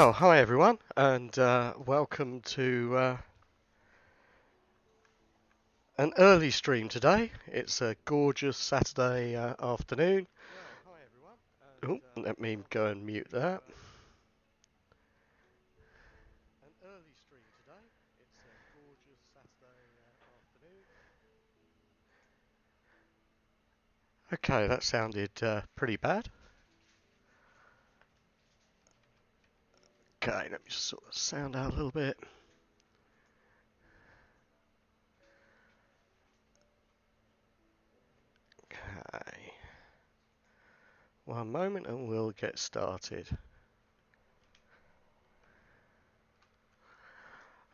Well, hi everyone, and welcome to an early stream today. It's a gorgeous Saturday afternoon. Oh, let me go and mute that. Okay, that sounded pretty bad. Okay, let me just sort the sound out a little bit. Okay. One moment and we'll get started.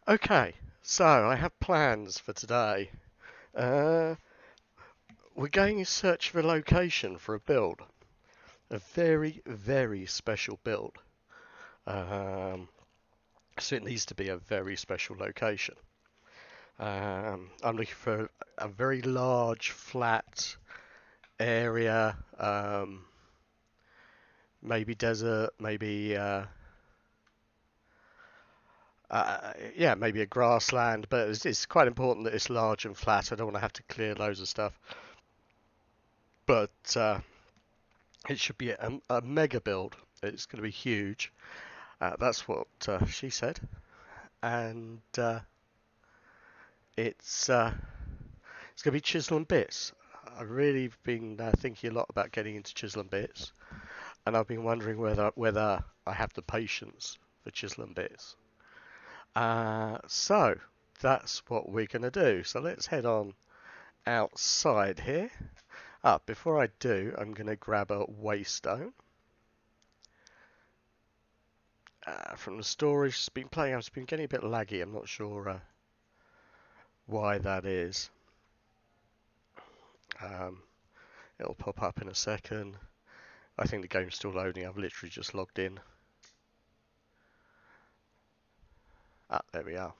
Okay, so I have plans for today. We're going in search of a location for a build. A very, very special build. So it needs to be a very special location. I'm looking for a very large, flat area, maybe desert, maybe yeah, maybe a grassland. But it's quite important that it's large and flat. I don't want to have to clear loads of stuff. But it should be a mega build. It's going to be huge. That's what she said, and it's going to be chisel and bits. I've really been thinking a lot about getting into chisel and bits, and I've been wondering whether I have the patience for chisel and bits. So that's what we're going to do. So let's head on outside here. Before I do, I'm going to grab a waystone from the storage. It's been playing. It's been getting a bit laggy. I'm not sure why that is. It'll pop up in a second. I think the game's still loading. I've literally just logged in. There we are.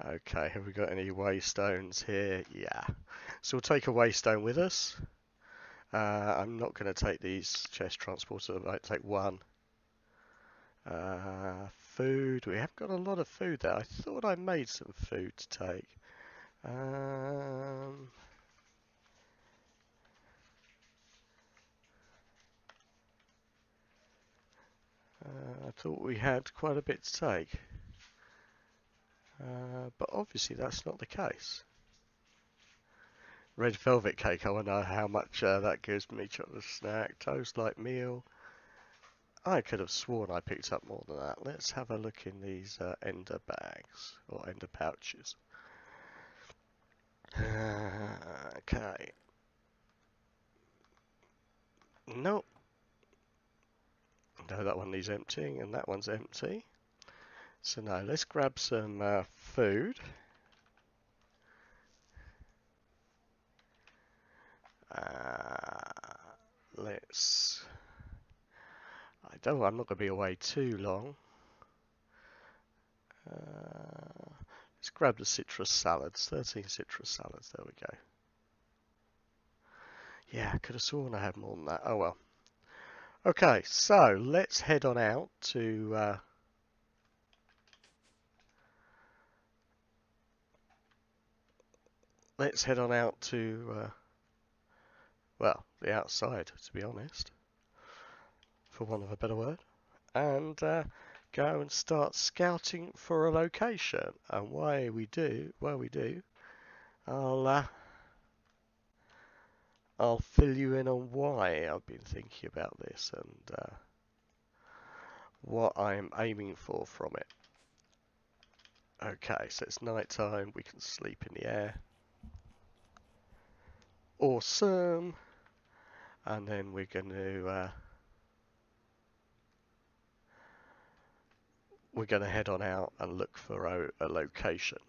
Okay, have we got any waystones here? Yeah. So we'll take a waystone with us. I'm not going to take these chest transporters. I might take one. Food. We have got a lot of food there. I thought I made some food to take. I thought we had quite a bit to take. But obviously that's not the case. Red velvet cake, I wonder how much that gives me. Chocolate snack, toast like meal. I could have sworn I picked up more than that. Let's have a look in these ender bags, or ender pouches. Okay. Nope. No, that one needs emptying, and that one's empty. So now let's grab some food. I'm not going to be away too long. Let's grab the citrus salads. 13 citrus salads. There we go. Yeah, I could have sworn I had more than that. Oh well. Okay, so let's head on out to well, the outside, to be honest, for want of a better word, and go and start scouting for a location. And while we do, I'll fill you in on why I've been thinking about this and what I'm aiming for from it. Okay, so it's night time. We can sleep in the air. Awesome. And then we're going to head on out and look for a location.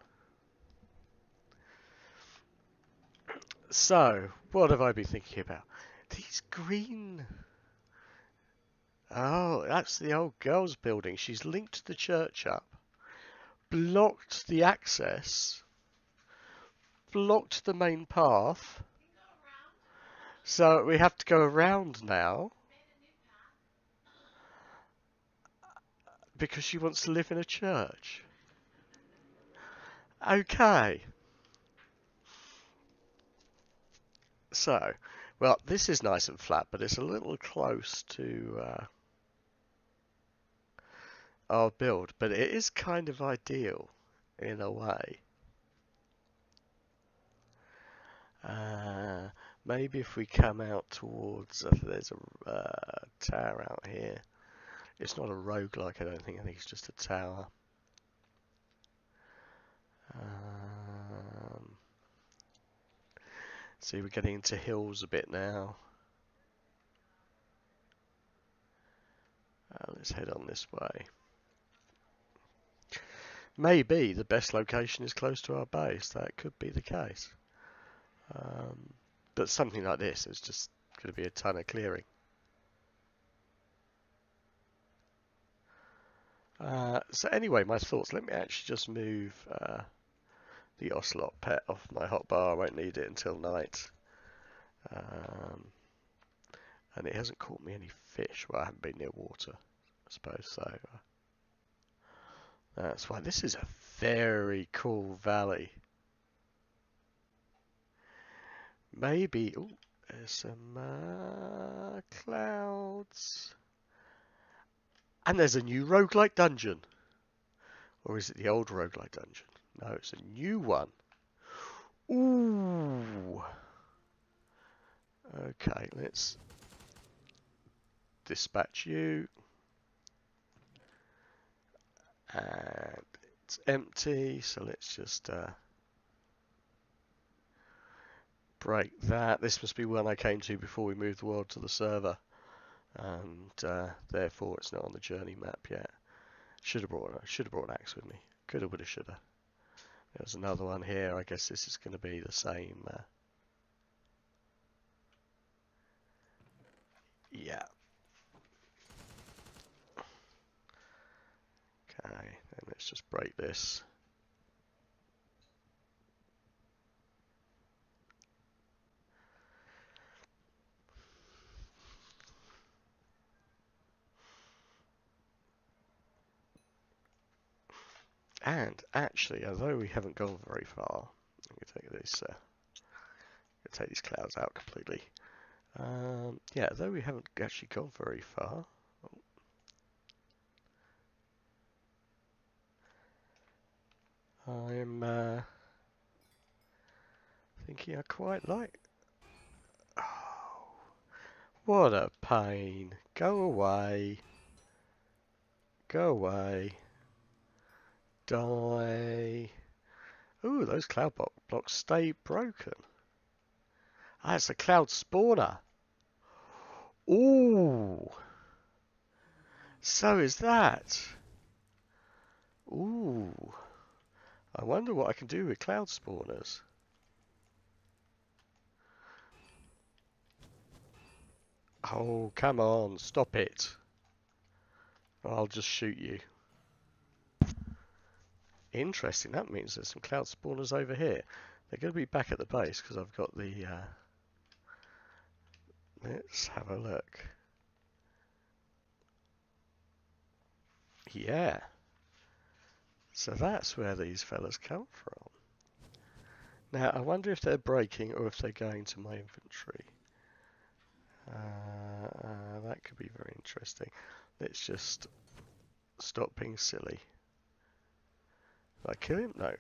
So, what have I been thinking about? These green... Oh, that's the old girls' building. She's linked the church up, blocked the access, blocked the main path. So we have to go around now. Because she wants to live in a church. Okay. So, well, this is nice and flat, but it's a little close to our build. But it is kind of ideal in a way. Maybe if we come out towards, there's a tower out here. It's not a roguelike, I don't think. I think it's just a tower. See, we're getting into hills a bit now. Let's head on this way. Maybe the best location is close to our base. That could be the case. But something like this is just going to be a ton of clearing. So anyway, my thoughts. Let me actually just move the ocelot pet off my hotbar. I won't need it until night. And it hasn't caught me any fish. Well, I haven't been near water, I suppose. So that's why this is a very cool valley. Maybe. Oh, there's some clouds. And there's a new roguelike dungeon. Or is it the old roguelike dungeon? No, it's a new one. Ooh. Okay, let's dispatch you. And it's empty, so let's just break that. This must be one I came to before we moved the world to the server. And therefore it's not on the journey map yet. Should have brought an axe with me. Coulda, woulda, shoulda. There's another one here. I guess this is going to be the same. Yeah. Okay, then let's just break this. And actually, although we haven't gone very far, I'm going to take these clouds out completely. Yeah, though we haven't actually gone very far. I'm thinking I quite like. Oh, what a pain! Go away. Go away. Die. Ooh, those cloud blocks stay broken. Ah, it's a cloud spawner. Ooh. So is that. Ooh. I wonder what I can do with cloud spawners. Oh, come on, stop it. I'll just shoot you. Interesting, that means there's some cloud spawners over here. They're going to be back at the base because I've got the... Let's have a look. Yeah. So that's where these fellas come from. Now, I wonder if they're breaking or if they're going to my inventory. That could be very interesting. Let's just stop being silly. Did I kill him? No.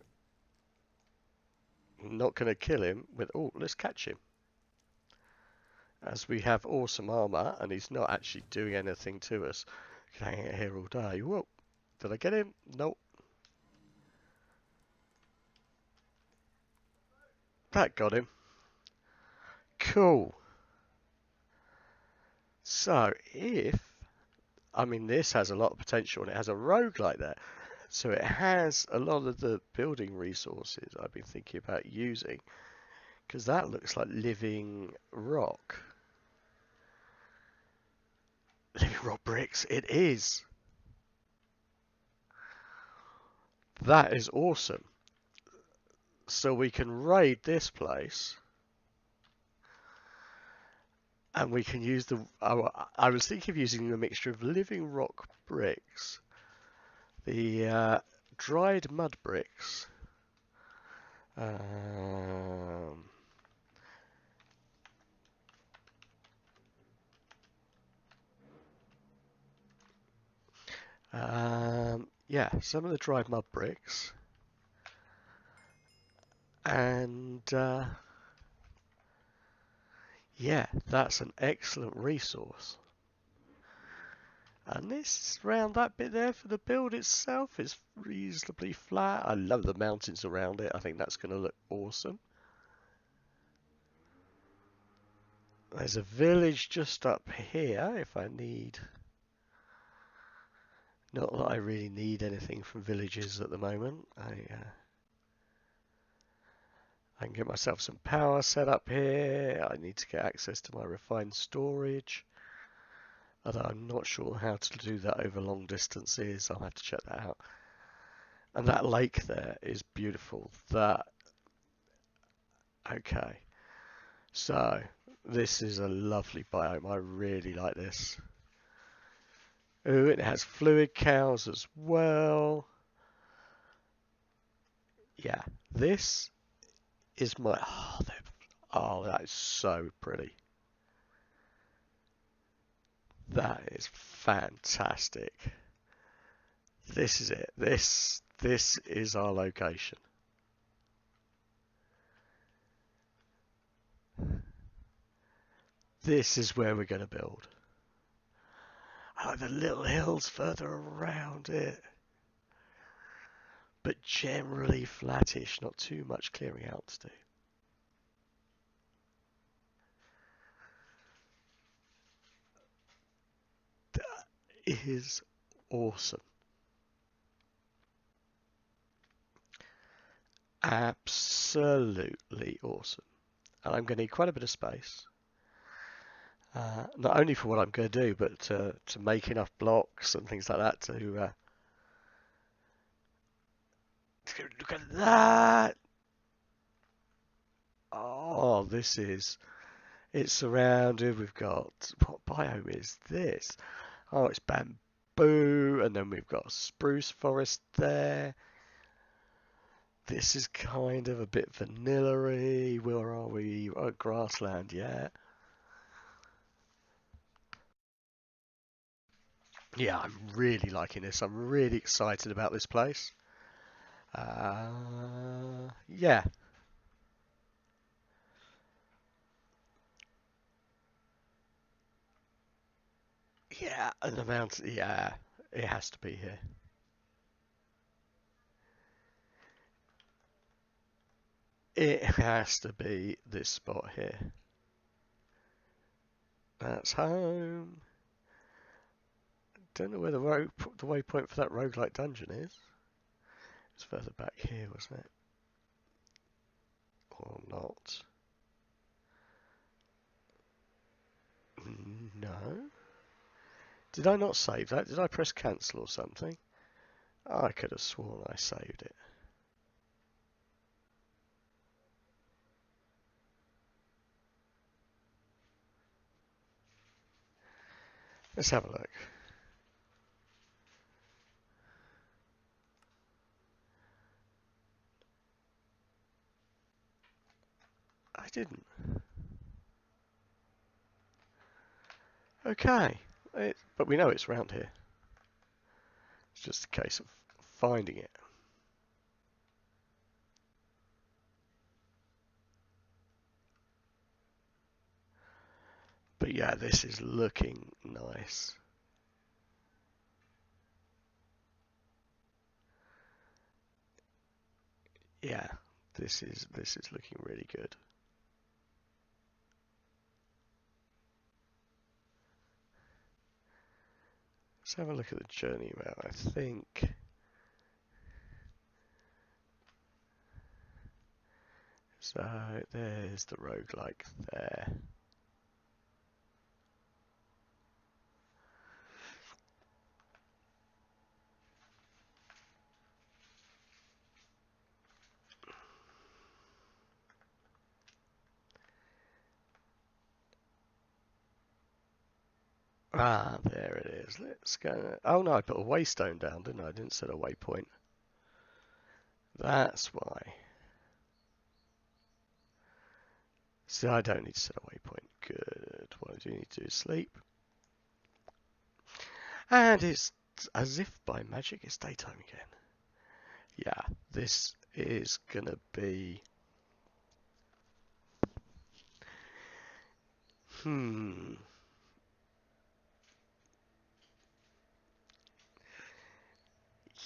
I'm not going to kill him with... Oh, let's catch him. As we have awesome armor and he's not actually doing anything to us. I can hang out here all day. Whoa. Did I get him? Nope. That got him. Cool. So if... I mean, this has a lot of potential and it has a rogue like that. So it has a lot of the building resources I've been thinking about using. Because that looks like living rock. Living rock bricks. It is. That is awesome. So we can raid this place. And we can use the... I was thinking of using a mixture of living rock bricks The dried mud bricks. Um, yeah, some of the dried mud bricks. And yeah, that's an excellent resource. And this round that bit there for the build itself is reasonably flat. I love the mountains around it. I think that's going to look awesome. There's a village just up here if I need. Not that I really need anything from villages at the moment. I can get myself some power set up here. I need to get access to my refined storage. Although I'm not sure how to do that over long distances. I'll have to check that out. And that lake there is beautiful. Okay. So, this is a lovely biome. I really like this. Ooh, it has fluid cows as well. Yeah, this is my... Oh, that is so pretty. That is fantastic. This is it. This is our location. This is where we're going to build. I like the little hills further around it. But generally flattish, not too much clearing out to do. That is awesome. Absolutely awesome. And I'm going to need quite a bit of space. Not only for what I'm going to do, but to make enough blocks and things like that to look at that. Oh, this is... It's surrounded. We've got... What biome is this? Oh, it's bamboo. And then we've got spruce forest there. This is kind of a bit vanilla-y. Where are we? Oh, grassland, yeah. Yeah, I'm really liking this. I'm really excited about this place. Yeah. Yeah, and the mountain, yeah, it has to be here. It has to be this spot here. That's home. Don't know where the waypoint for that roguelike dungeon is. It's further back here, wasn't it? Or not? No. Did I not save that? Did I press cancel or something? Oh, I could have sworn I saved it. Let's have a look. I didn't. Okay. But we know it's around here. It's just a case of finding it. But yeah, this is looking nice. Yeah, this is looking really good. Let's have a look at the journey map. I think so. There's the roguelike there. Ah, there it is. Let's go. Oh no, I put a waystone down, didn't I? I didn't set a waypoint. That's why. So I don't need to set a waypoint. Good. What I do need to do is sleep. And it's as if by magic it's daytime again. Yeah, this is gonna be...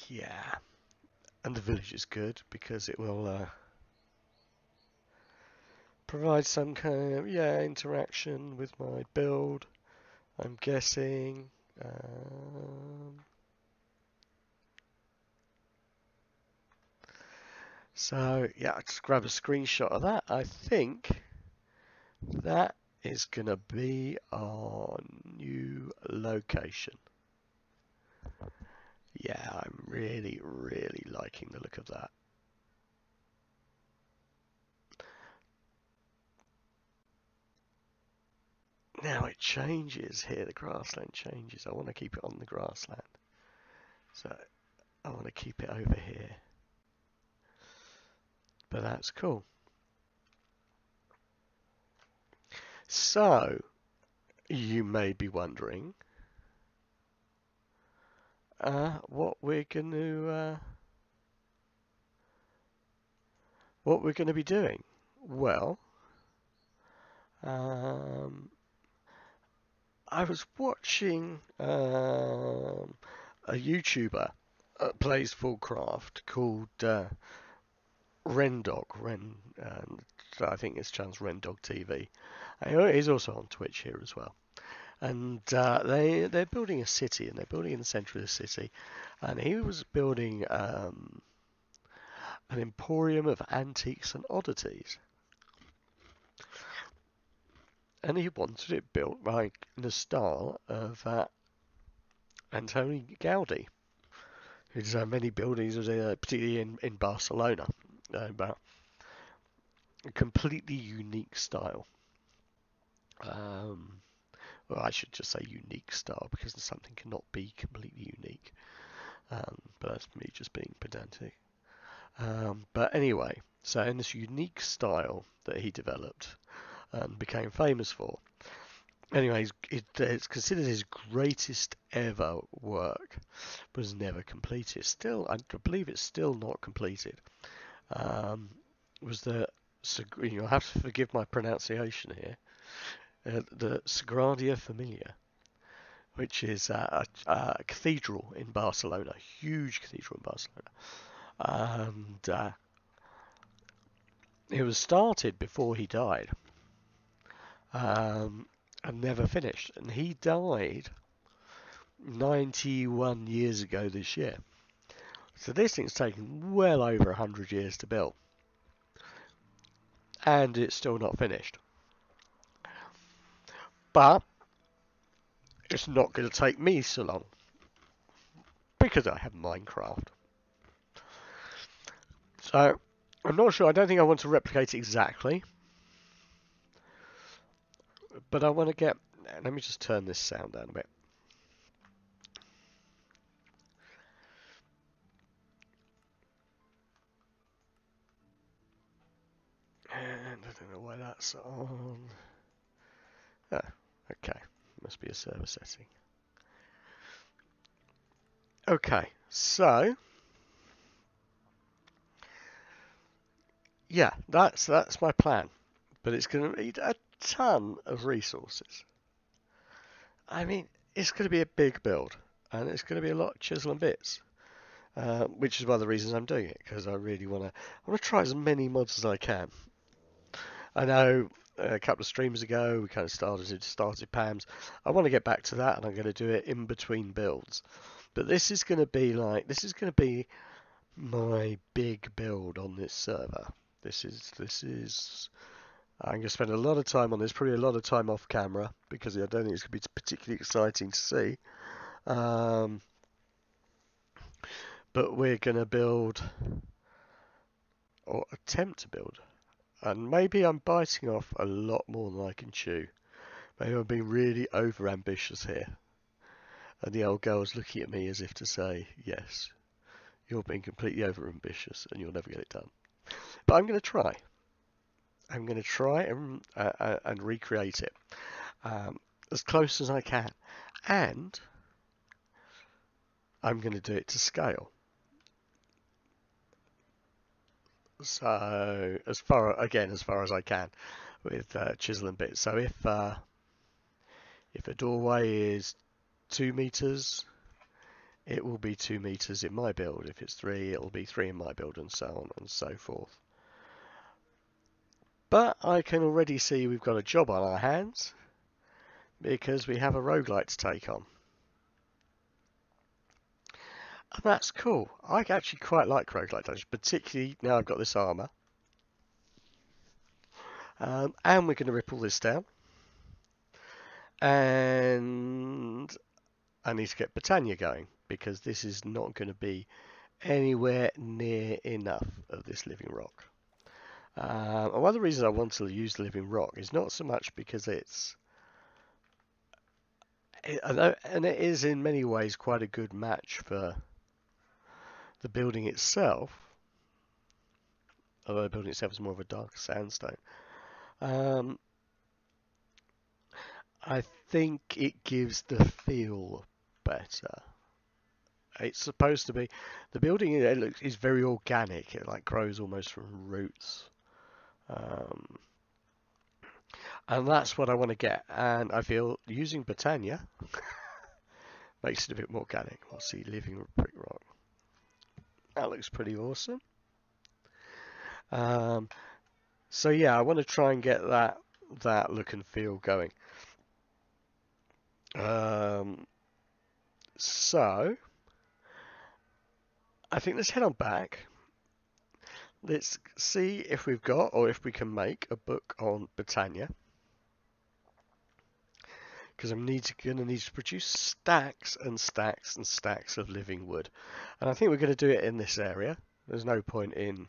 Yeah. And the village is good because it will provide some kind of, interaction with my build, I'm guessing. So, yeah, I just grab a screenshot of that. I think that is going to be our new location. Yeah, I'm really, really liking the look of that. Now it changes here, the grassland changes. I want to keep it on the grassland. So I want to keep it over here. But that's cool. So, you may be wondering what we're going to be doing. Well, I was watching a YouTuber that plays Foolcraft called Rendog. I think his channel's Rendog TV. He's also on Twitch here as well. And they're building a city, and they're building in the centre of the city. And he was building an emporium of antiques and oddities. And he wanted it built like in the style of Antoni Gaudi, who designed many buildings, particularly in Barcelona, but a completely unique style. Well, I should just say unique style because something cannot be completely unique. But that's me just being pedantic. But anyway, so in this unique style that he developed and became famous for. Anyway, it's considered his greatest ever work, was never completed. Still, I believe it's still not completed. Was the, you'll have to forgive my pronunciation here, the Sagrada Familia, which is a cathedral in Barcelona, a huge cathedral in Barcelona. And it was started before he died. And never finished. And he died 91 years ago this year. So this thing's taken well over 100 years to build. And it's still not finished. But it's not going to take me so long. Because I have Minecraft. So, I'm not sure. I don't think I want to replicate exactly. But I want to get... Let me just turn this sound down a bit. And I don't know why that's on. Oh, okay. Must be a server setting. Okay, so yeah, that's my plan. But it's going to need a ton of resources. I mean, it's going to be a big build, and it's going to be a lot of chisel and bits. Which is one of the reasons I'm doing it, because I really want to try as many mods as I can. I know a couple of streams ago we kind of started Pam's. I want to get back to that, and I'm going to do it in between builds. But this is going to be my big build on this server. This is. I'm going to spend a lot of time on this, probably a lot of time off camera, because I don't think it's going to be particularly exciting to see. But we're going to build, or attempt to build, and maybe I'm biting off a lot more than I can chew. Maybe I'm being really over ambitious here. And the old girl's looking at me as if to say, yes, you're being completely over ambitious and you'll never get it done. But I'm going to try. I'm going to try and recreate it as close as I can. And I'm going to do it to scale. So as far as I can with chisel and bits. So if a doorway is 2 meters, it will be 2 meters in my build. If it's 3, it will be 3 in my build, and so on and so forth. But I can already see we've got a job on our hands because we have a roguelite to take on. And that's cool. I actually quite like roguelite dungeons, particularly now I've got this armour. And we're going to rip all this down. And I need to get Britannia going, because this is not going to be anywhere near enough of this living rock. And one of the reasons I want to use the living rock is not so much because and it is in many ways quite a good match for the building itself, although the building itself is more of a dark sandstone. I think it gives the feel better. It's supposed to be, the building is very organic. It like grows almost from roots, and that's what I want to get. And I feel using Britannia makes it a bit more organic. We'll see, living brick rock. That looks pretty awesome. So yeah, I want to try and get that look and feel going. So I think let's head on back. Let's see if we've got, or if we can make, a book on Britannia. Because I'm going to need to produce stacks and stacks and stacks of living wood. And I think we're going to do it in this area. There's no point in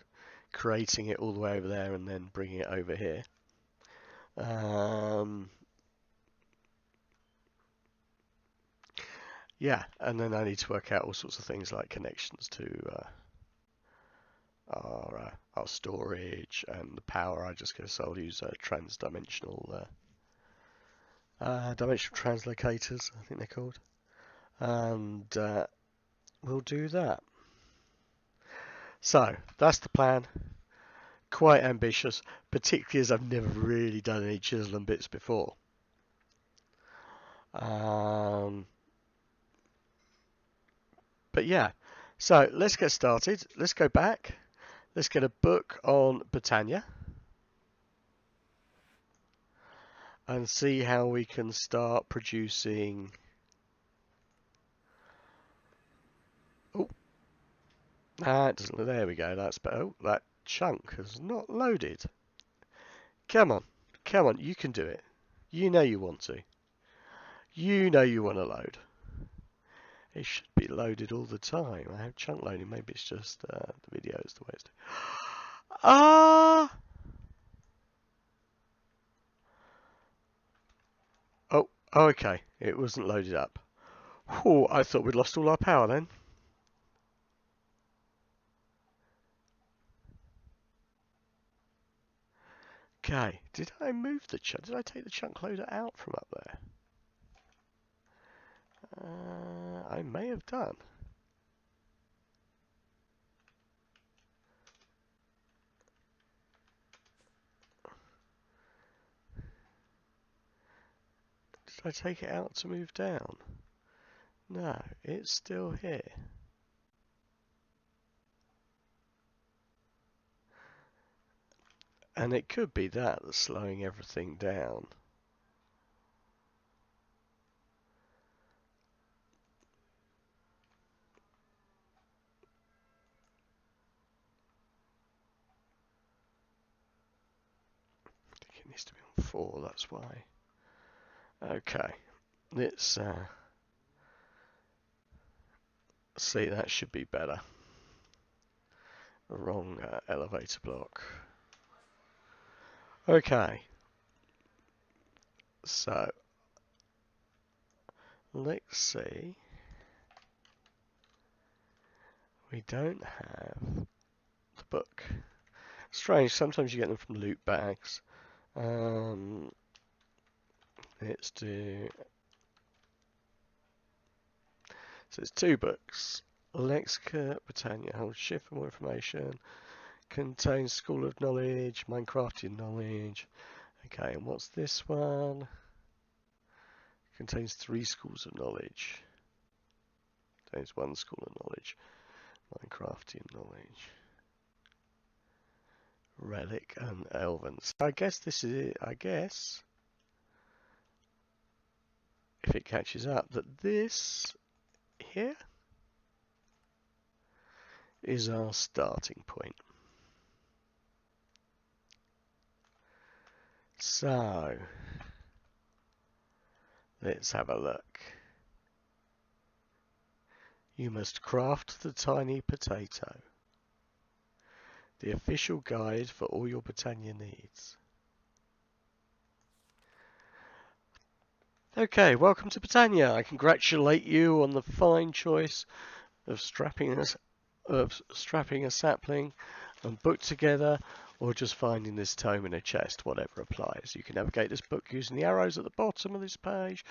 creating it all the way over there and then bringing it over here. Yeah, and then I need to work out all sorts of things like connections to our storage and the power. I just guess I'll use trans-dimensional dimensional translocators, I think they're called, and we'll do that. So that's the plan. Quite ambitious, particularly as I've never really done any chisel and bits before. But yeah, so let's get started. Let's go back. Let's get a book on Britannia and see how we can start producing. Oh, it doesn't. There we go. That's better. Oh, that chunk has not loaded. Come on, come on. You can do it. You know you want to. You know you want to load. It should be loaded all the time. I have chunk loading. Maybe it's just the video is the way it's doing. Ah! Oh, okay. It wasn't loaded up. Oh, I thought we'd lost all our power then. Okay. Did I move the chunk? Did I take the chunk loader out from up there? I may have done. Did I take it out to move down? No, it's still here. And it could be that that's slowing everything down. I think it needs to be on 4, that's why. Okay, let's see, that should be better. Wrong elevator block. Okay, so let's see. We don't have the book. Strange, sometimes you get them from loot bags. Let's do... So it's 2 books. Lexica Britannia holds shift for more information. Contains School of Knowledge, Minecraftian knowledge. Okay, and what's this one? Contains 3 schools of knowledge. Contains 1 school of knowledge. Minecraftian knowledge. Relic and Elven. So I guess this is it. I guess, if it catches up, that this here is our starting point. So let's have a look. You must craft the tiny potato. The official guide for all your Britannia needs. Okay, welcome to Britannia. I congratulate you on the fine choice of strapping a sapling and book together, or just finding this tome in a chest, whatever applies. You can navigate this book using the arrows at the bottom of this page,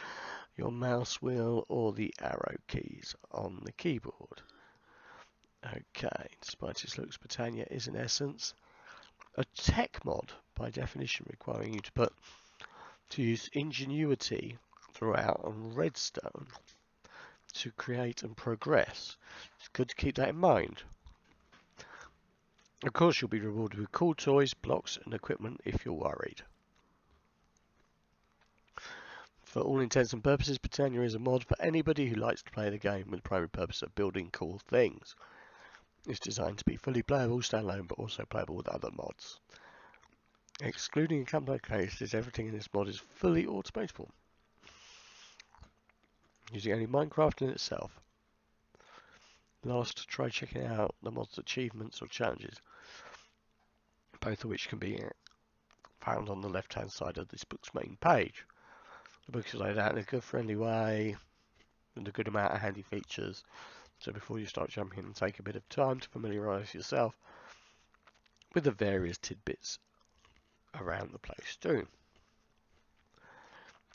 your mouse wheel, or the arrow keys on the keyboard. Okay, despite its looks, Britannia is in essence a tech mod, by definition requiring you to use ingenuity throughout and redstone to create and progress. It's good to keep that in mind. Of course, you'll be rewarded with cool toys, blocks and equipment if you're worried. For all intents and purposes, Britannia is a mod for anybody who likes to play the game with the primary purpose of building cool things. It's designed to be fully playable, standalone, but also playable with other mods. Excluding a couple of cases, everything in this mod is fully automatable, using only Minecraft in itself. Last, try checking out the mod's achievements or challenges, both of which can be found on the left hand side of this book's main page. The book is laid out in a good friendly way with a good amount of handy features, so before you start jumping in, take a bit of time to familiarise yourself with the various tidbits around the place too.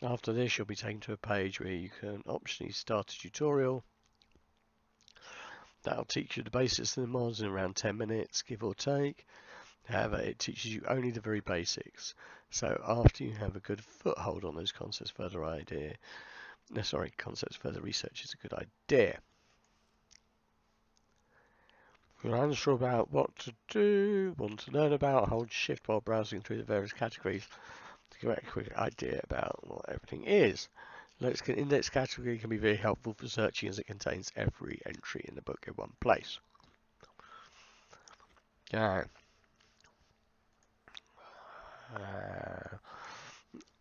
After this, you'll be taken to a page where you can optionally start a tutorial. That'll teach you the basics of the mods in around 10 minutes, give or take. However, it teaches you only the very basics. So after you have a good foothold on those concepts, further research is a good idea. If you're unsure about what to do, want to learn about, hold shift while browsing through the various categories to get a quick idea about what everything is. Lexica index category can be very helpful for searching, as it contains every entry in the book in one place.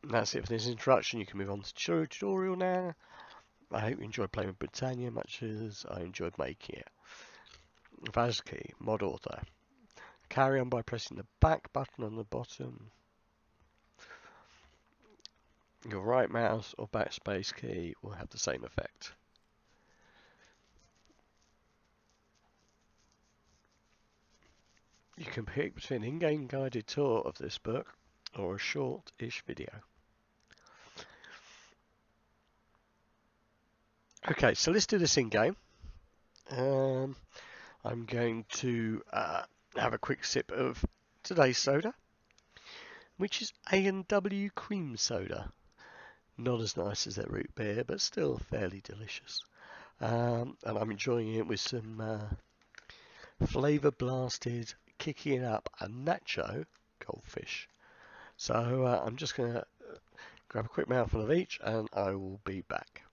That's it for this introduction. You can move on to the tutorial now. I hope you enjoyed playing with Britannia much as I enjoyed making it. Vaz key, mod author. Carry on by pressing the back button on the bottom. Your right mouse or backspace key will have the same effect. You can pick between an in-game guided tour of this book or a short-ish video. Okay, so let's do this in-game. I'm going to have a quick sip of today's soda, which is A&W cream soda. Not as nice as their root beer, but still fairly delicious. And I'm enjoying it with some flavour blasted, kicking it up, a nacho goldfish. So I'm just going to grab a quick mouthful of each and I will be back.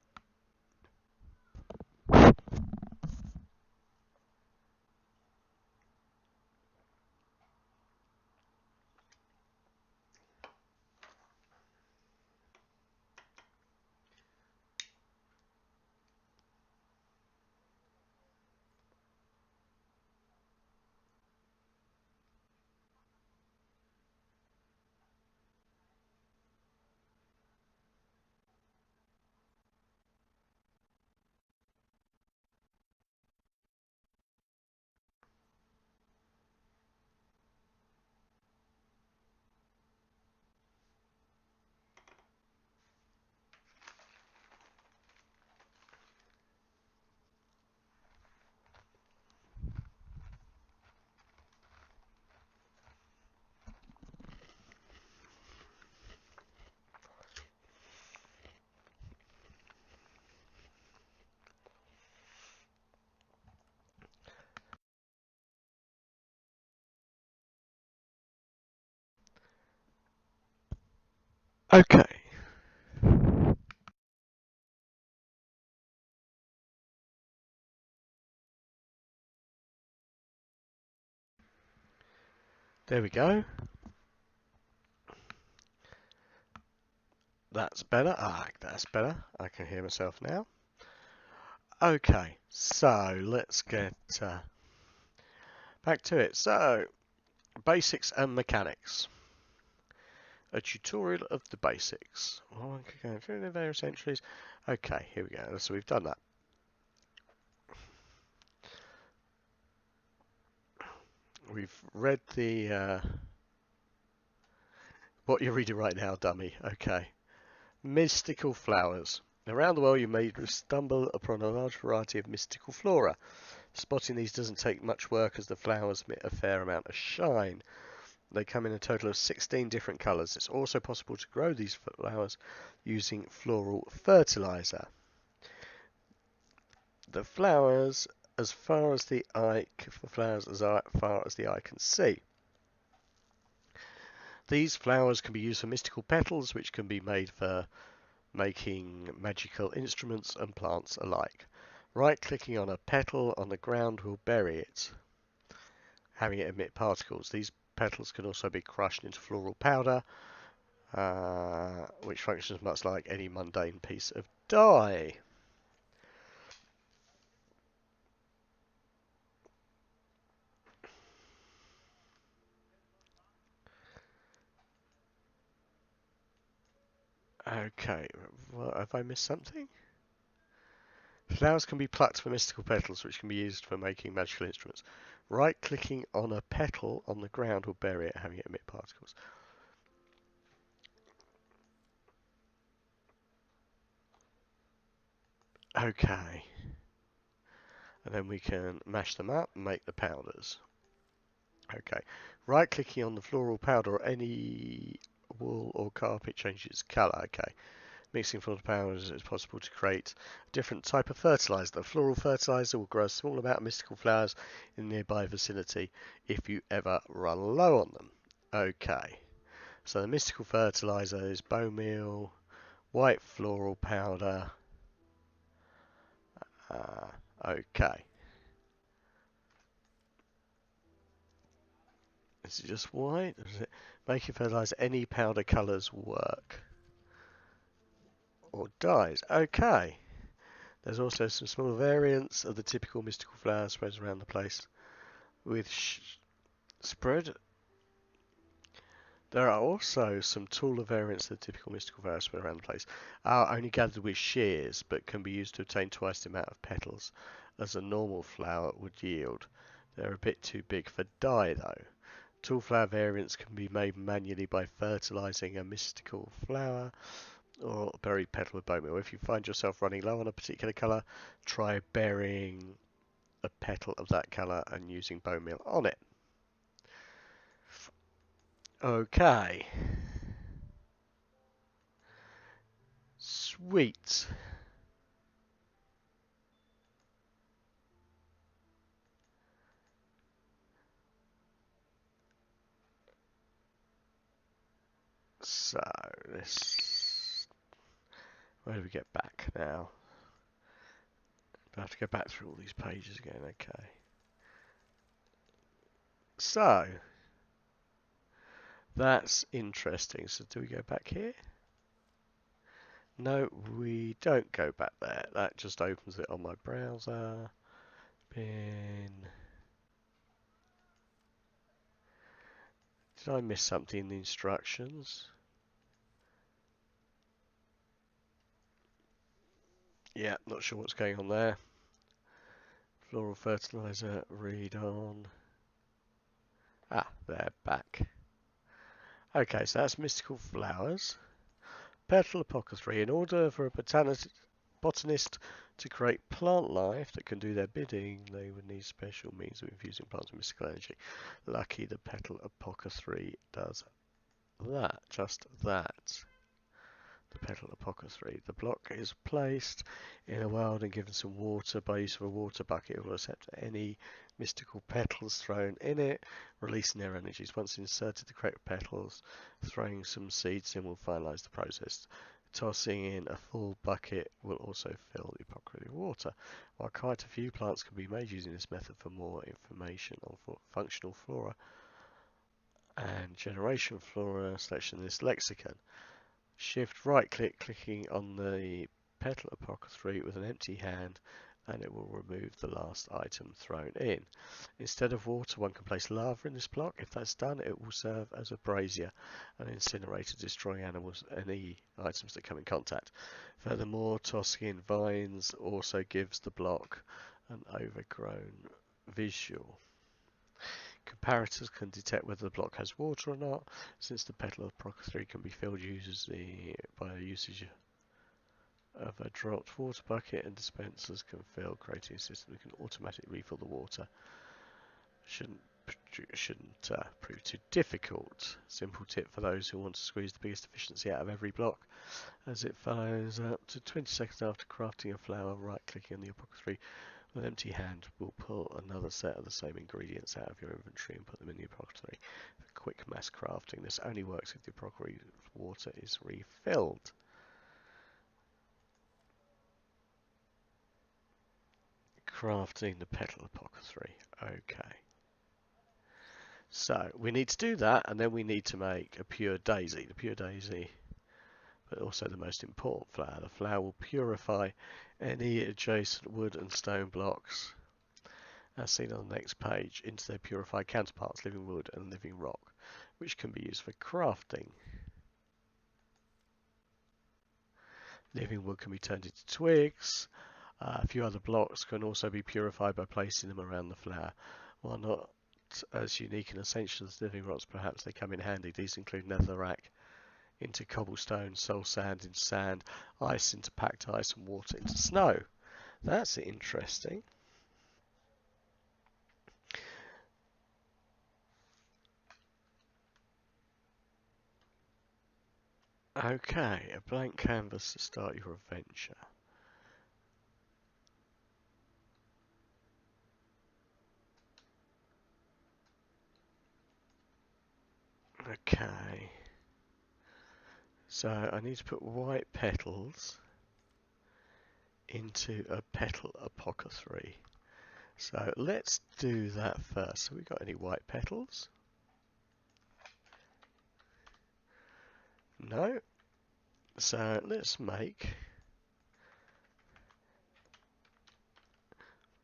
Okay. There we go. That's better. Ah, that's better. I can hear myself now. Okay, so let's get back to it. So, basics and mechanics. A tutorial of the basics. Oh, I can go through the various entries. Okay, here we go. So we've done that. We've read the what you're reading right now, dummy. Okay. Mystical flowers. Around the world you may stumble upon a large variety of mystical flora. Spotting these doesn't take much work as the flowers emit a fair amount of shine. They come in a total of 16 different colours. It's also possible to grow these flowers using floral fertilizer. The flowers as far as the eye can see. These flowers can be used for mystical petals, which can be made for making magical instruments and plants alike. Right-clicking on a petal on the ground will bury it, having it emit particles. These petals can also be crushed into floral powder, which functions much like any mundane piece of dye. Okay, well, have I missed something? Flowers can be plucked for mystical petals, which can be used for making magical instruments. Right-clicking on a petal on the ground will bury it, having it emit particles. Okay. And then we can mash them up and make the powders. Okay. Right-clicking on the floral powder or any wool or carpet changes its colour. Okay. Mixing floral powders, it's possible to create a different type of fertilizer. The floral fertilizer will grow a small amount of mystical flowers in the nearby vicinity if you ever run low on them. Okay. So the mystical fertilizer is bone meal, white floral powder. Okay. Is it just white? Or is it making fertilizer? Any powder colours work. Or dyes. Okay. There's also some small variants of the typical mystical flower spreads around the place. With spread. There are also some taller variants of the typical mystical flower spread around the place. Are only gathered with shears, but can be used to obtain twice the amount of petals as a normal flower would yield. They're a bit too big for dye though. Tall flower variants can be made manually by fertilizing a mystical flower or berry petal with bone meal. If you find yourself running low on a particular colour, try burying a petal of that colour and using bone meal on it. Okay. Sweet. So, this... Where do we get back now? I have to go back through all these pages again, okay. So, that's interesting. So do we go back here? No, we don't go back there. That just opens it on my browser. Bin. Did I miss something in the instructions? Yeah, not sure what's going on there. Floral fertilizer, read on. Ah, they're back. Okay, so that's mystical flowers. Petal apothecary. In order for a botanist to create plant life that can do their bidding, they would need special means of infusing plants with mystical energy. Lucky the petal apothecary does that. Just that. the petal apothecary. The block is placed in a world and given some water. By use of a water bucket, it will accept any mystical petals thrown in it, releasing their energies. Once inserted the correct petals, throwing some seeds in will finalize the process. Tossing in a full bucket will also fill the apothecary with water. While quite a few plants can be made using this method, for more information on functional flora and generation flora, selection this lexicon. Shift right click, clicking on the petal apothecary with an empty hand, and it will remove the last item thrown in. Instead of water, one can place lava in this block. If that's done, it will serve as a brazier, an incinerator, destroying animals, any items that come in contact. Furthermore, tossing in vines also gives the block an overgrown visual. Comparators can detect whether the block has water or not. Since the petal apothecary can be filled by the usage of a dropped water bucket, and dispensers can fill, creating a system that can automatically refill the water. Shouldn't prove too difficult. Simple tip for those who want to squeeze the biggest efficiency out of every block. As it follows, up to 20 seconds after crafting a flower, right-clicking on the apothecary with an empty hand will pull another set of the same ingredients out of your inventory and put them in the apothecary. For quick mass crafting, this only works if the apothecary water is refilled. Crafting the petal apothecary. Okay. So we need to do that, and then we need to make a pure daisy. The pure daisy, but also the most important flower. The flower will purify any adjacent wood and stone blocks, as seen on the next page, into their purified counterparts, living wood and living rock, which can be used for crafting. Living wood can be turned into twigs. A few other blocks can also be purified by placing them around the flower. While not as unique and essential as living rocks, perhaps they come in handy. These include netherrack into cobblestone, soul sand into sand, ice into packed ice, and water into snow. That's interesting. Okay, a blank canvas to start your adventure. Okay. So I need to put white petals into a petal apothecary. So let's do that first. So we got any white petals? No. So let's make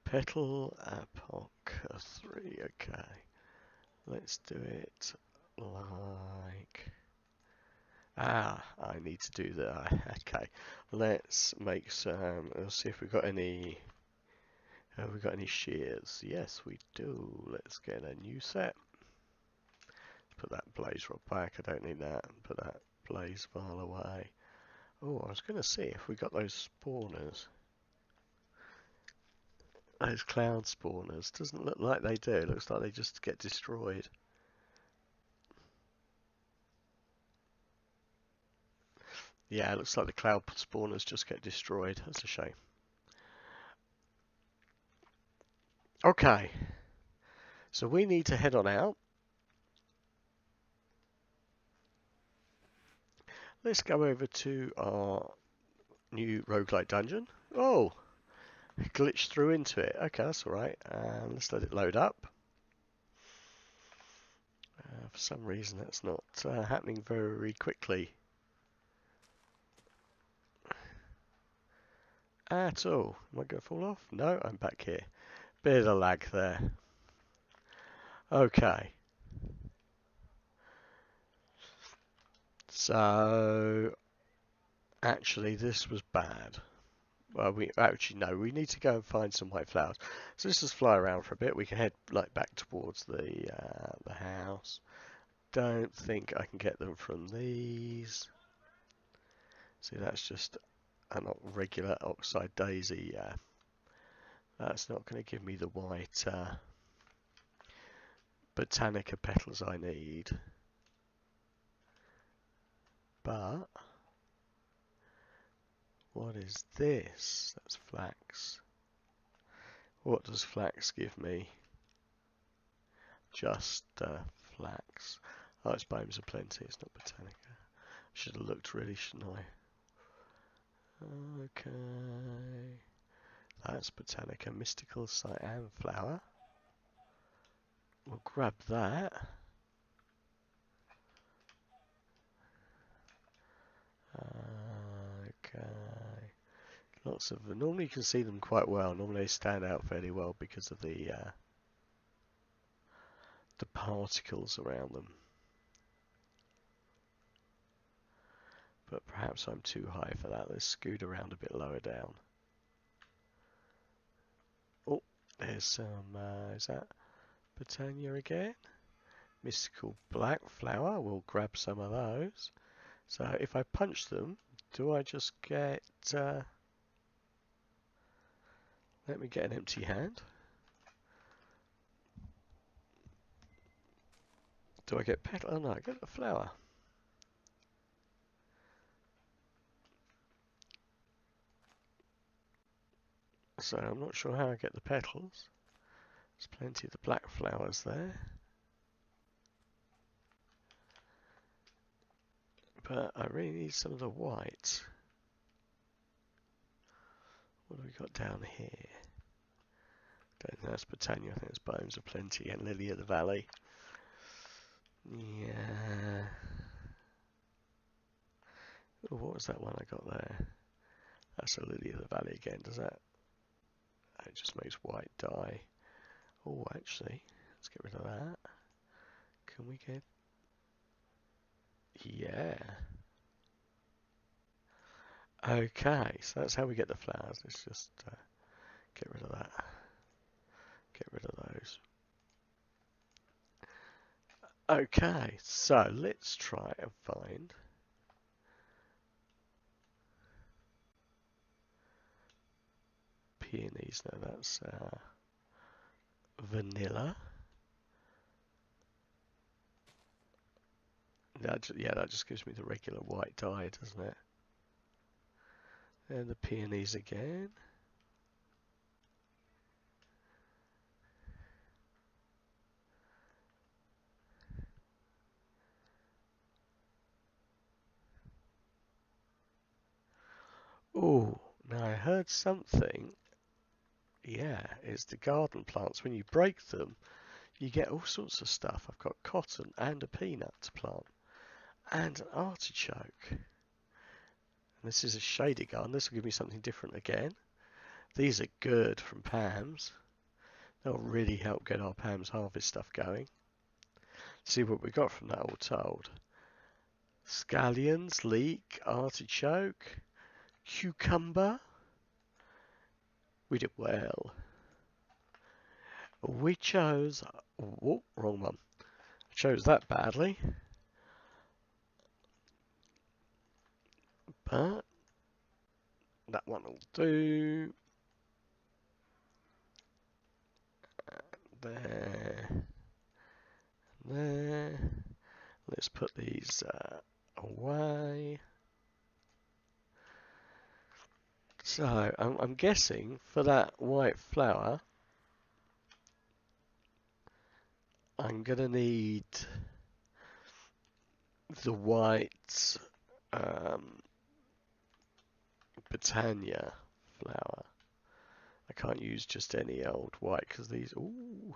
petal apothecary. Okay. Let's do it like... I need to do that. Okay. Let's make some... Let's see if we've got any... Have we got any shears? Yes, we do. Let's get a new set. Put that blaze rod back. I don't need that. Put that blaze file away. Oh, I was going to see if we got those spawners. Those cloud spawners. Doesn't look like they do. It looks like they just get destroyed. Yeah, it looks like the cloud spawners just get destroyed. That's a shame. Okay. So we need to head on out. Let's go over to our new roguelite dungeon. Oh, glitched through into it. Okay, that's alright. Let's let it load up. For some reason that's not happening very quickly at all. Am I going to fall off? No, I'm back here. Bit of lag there. Okay. So, actually this was bad. Well, we need to go and find some white flowers. So let's just fly around for a bit. We can head back towards the house. Don't think I can get them from these. See, that's just a regular oxide daisy. That's not going to give me the white botanica petals I need. But what is this? That's flax. What does flax give me? Just flax. Oh, it's Bones of Plenty, it's not Botanica. Should have looked really, shouldn't I? Okay. That's Botanica, Mystical Cyan Flower. We'll grab that. Okay. Lots of. Normally you can see them quite well. Normally they stand out fairly well because of the particles around them. But perhaps I'm too high for that. Let's scoot around a bit lower down. Oh, there's some. Is that Botania again? Mystical Black Flower. We'll grab some of those. So if I punch them, do I just get... let me get an empty hand. Do I get petal? Oh no, I get the flower. So I'm not sure how I get the petals. There's plenty of the black flowers there. But I really need some of the white. What have we got down here? Don't think that's Botania, I think it's Bones of Plenty and Lily of the Valley. Yeah. Oh, what was that one I got there? That's a Lily of the Valley again, does that? It just makes white dye. Oh, actually, let's get rid of that. Can we get... Yeah. Okay, so that's how we get the flowers. Let's just get rid of that. Get rid of those. Okay, so let's try and find peonies. No, that's vanilla. Yeah, that just gives me the regular white dye, doesn't it? And the peonies again. Oh, now I heard something. Yeah, it's the garden plants. When you break them, you get all sorts of stuff. I've got cotton and a peanut to plant. And an artichoke. And this is a shaded garden. This will give me something different again. These are good from Pam's. They'll really help get our Pam's harvest stuff going. See what we got from that all told. Scallions, leek, artichoke, cucumber. We did well. We chose... Oh, wrong one. I chose that badly. But that one will do. There. There. Let's put these away. So, I'm guessing for that white flower, I'm going to need the white Botania flower. I can't use just any old white because these... Ooh.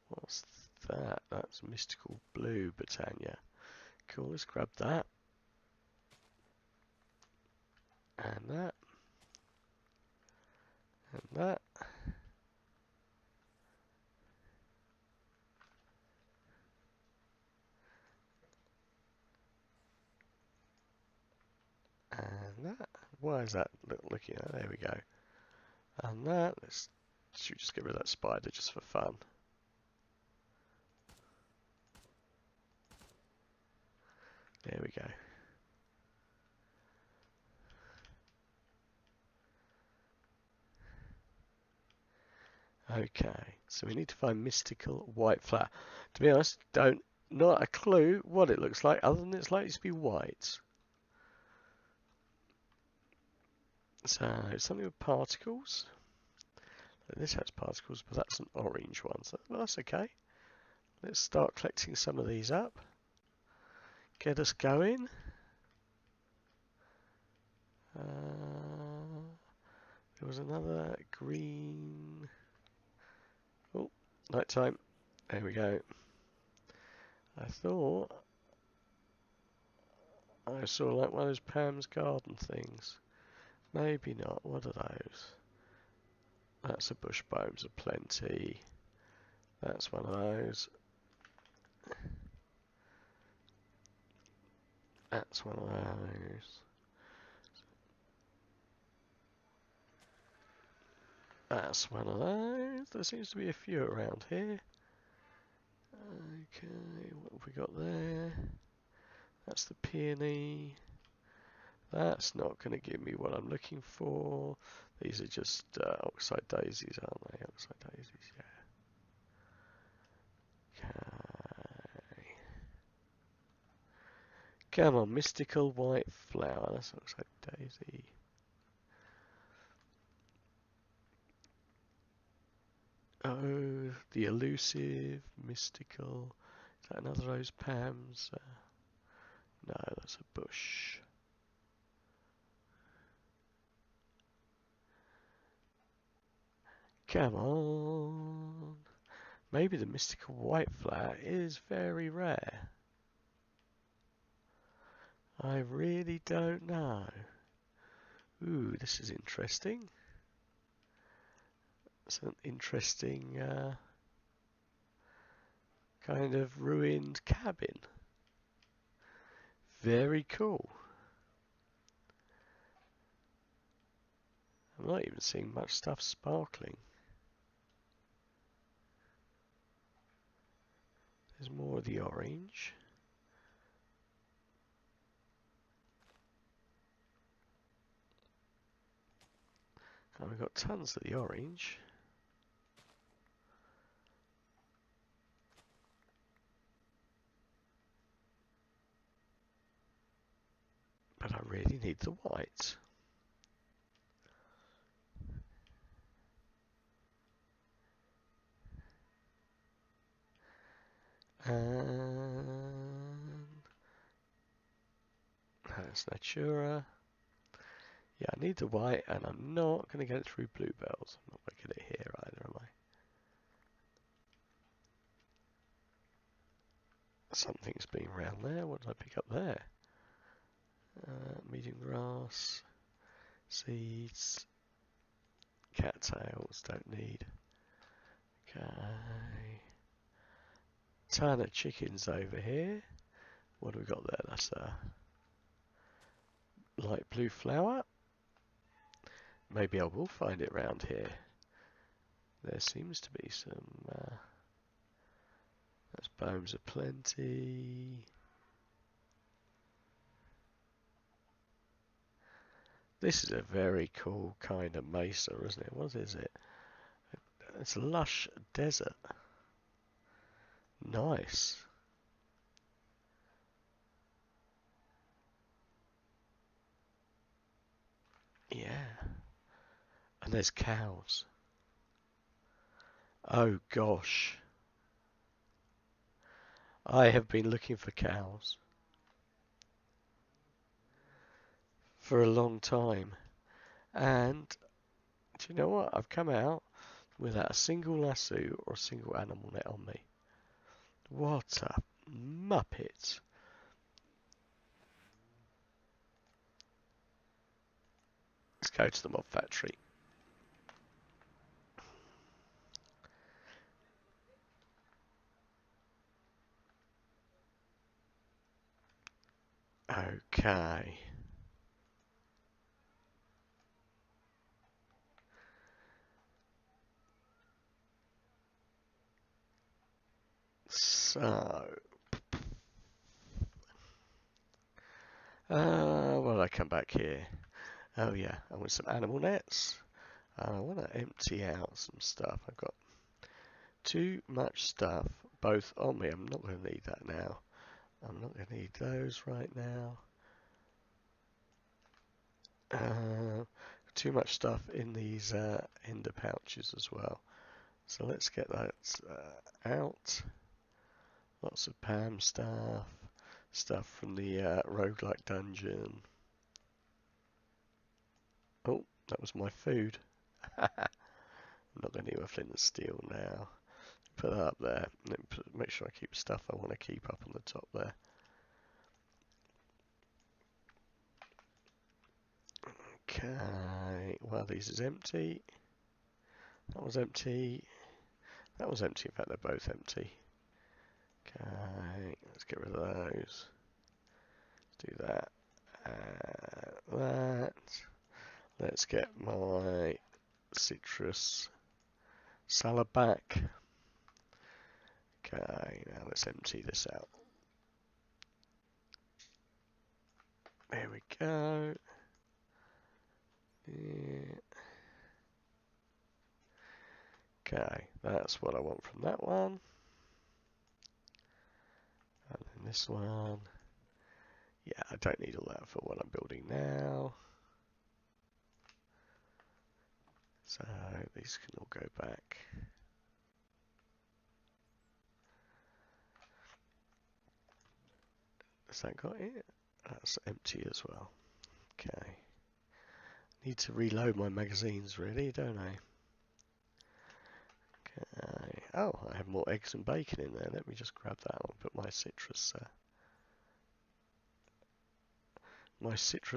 What's that? That's Mystical Blue Botania. Cool, let's grab that. And that. And that. And that. Why is that looking at? There we go. And that. Should we just get rid of that spider just for fun? There we go. Okay, so we need to find mystical white flower. To be honest, not a clue what it looks like other than it's likely to be white. So something with particles. This has particles, but that's an orange one, so that's okay. Let's start collecting some of these up. Get us going. There was another green. Oh, night time. There we go. I thought I saw like one of those Pam's garden things. Maybe not. What are those? That's a bush bones of plenty. That's one of those. That's one of those. That's one of those. There seems to be a few around here. Okay, what have we got there? That's the peony. That's not going to give me what I'm looking for. These are just oxide daisies, aren't they? Oxide daisies, yeah. Okay. Come on, mystical white flower. That's oxide daisy. Oh, the elusive, mystical. Is that another Rose Pam's? No, that's a bush. Come on. Maybe the mystical white flower is very rare. I really don't know. Ooh, this is interesting. It's an interesting kind of ruined cabin. Very cool. I'm not even seeing much stuff sparkling. There's more of the orange. And we've got tons of the orange. But I really need the white. And that's Natura. Yeah, I need the white, and I'm not going to get it through bluebells. I'm not going to get it here either, am I? Something's been around there. What did I pick up there? Medium grass, seeds, cattails, don't need. Okay. Ton of chickens over here. What do we got there? That's a light blue flower. Maybe I will find it round here. There seems to be some. That's bones of plenty. This is a very cool kind of mesa, isn't it? What is it? It's a lush desert. Nice. Yeah. And there's cows. Oh gosh. I have been looking for cows for a long time. And do you know what? I've come out without a single lasso or a single animal net on me. What a muppet. Let's go to the mob factory. Okay. So, why did I come back here? Oh yeah, I want some animal nets. I want to empty out some stuff. I've got too much stuff, both on me. I'm not going to need that now. I'm not going to need those right now. too much stuff in these ender pouches as well. So let's get that out. Lots of Pam stuff from the roguelike dungeon. Oh, that was my food. I'm not going to do a flint and steel now. Put that up there. Make sure I keep stuff I want to keep up on the top there. Okay, well, these is empty. That was empty. That was empty. In fact, they're both empty. Okay, let's get rid of those. Let's do that. That. Let's get my citrus salad back. Okay, now let's empty this out. There we go. Yeah. Okay, that's what I want from that one. And then this one. Yeah, I don't need all that for what I'm building now. So these can all go back. Has that got it? That's empty as well. Okay. Need to reload my magazines really, don't I? Okay. Oh, I have more eggs and bacon in there. Let me just grab that and put my citrus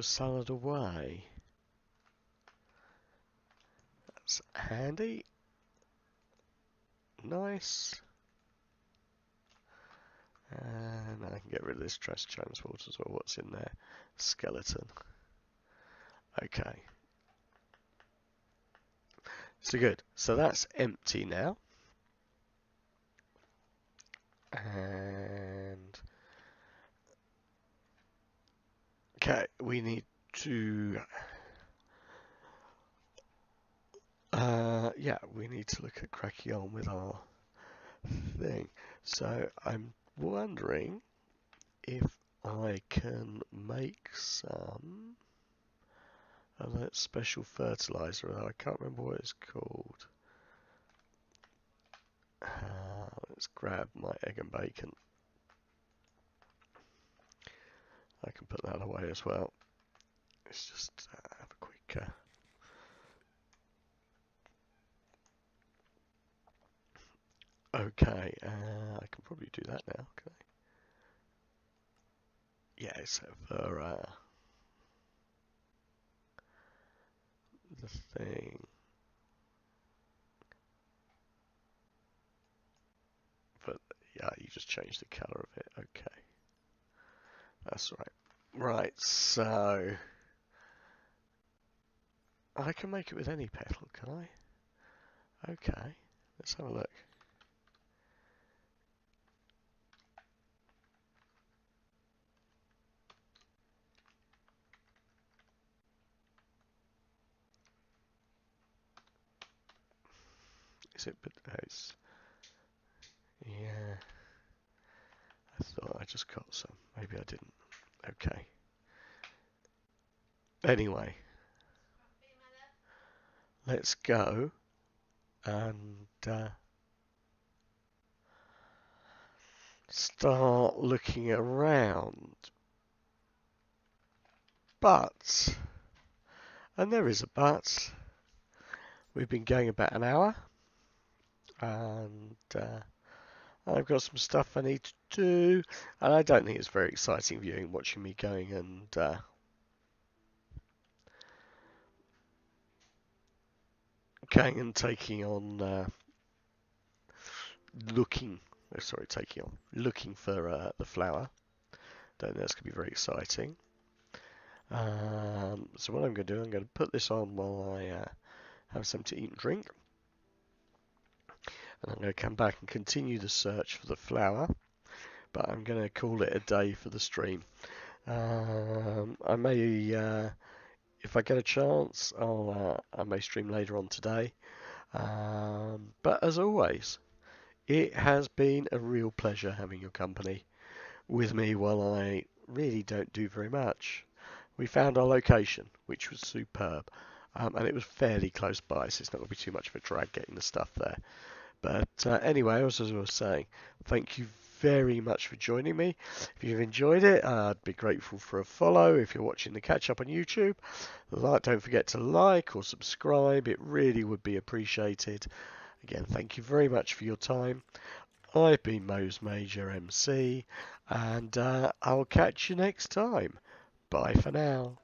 salad away. That's handy. Nice. And I can get rid of this trash transport as well. What's in there? Skeleton. Okay. So good. So that's empty now. And okay, we need to we need to look at cracking on with our thing. So I'm wondering if I can make some of that special fertilizer. I can't remember what it's called. Let's grab my egg and bacon. I can put that away as well. Let's just have a quick okay, I can probably do that now, can I? Yeah, so for the thing. But yeah, you just change the colour of it. Okay. That's right. Right, so I can make it with any petal, can I? Okay. Let's have a look. Is it? Yeah. I thought I just got some. Maybe I didn't. Okay. Anyway, let's go and start looking around. But, and there is a but, we've been going about an hour, and I've got some stuff I need to do, and I don't think it's very exciting viewing, watching me going and taking on looking for the flower. Don't think that's going to be very exciting. So what I'm going to do, I'm going to put this on while I have something to eat and drink. And I'm going to come back and continue the search for the flower. But I'm going to call it a day for the stream. I may, if I get a chance, I may stream later on today. But as always, it has been a real pleasure having your company with me while I really don't do very much. We found our location, which was superb. and it was fairly close by, so it's not going to be too much of a drag getting the stuff there. But anyway, as I was saying, thank you very much for joining me. If you've enjoyed it, I'd be grateful for a follow. If you're watching the catch up on YouTube, don't forget to like or subscribe. It really would be appreciated. Again, thank you very much for your time. I've been MoseMajorMC, and I'll catch you next time. Bye for now.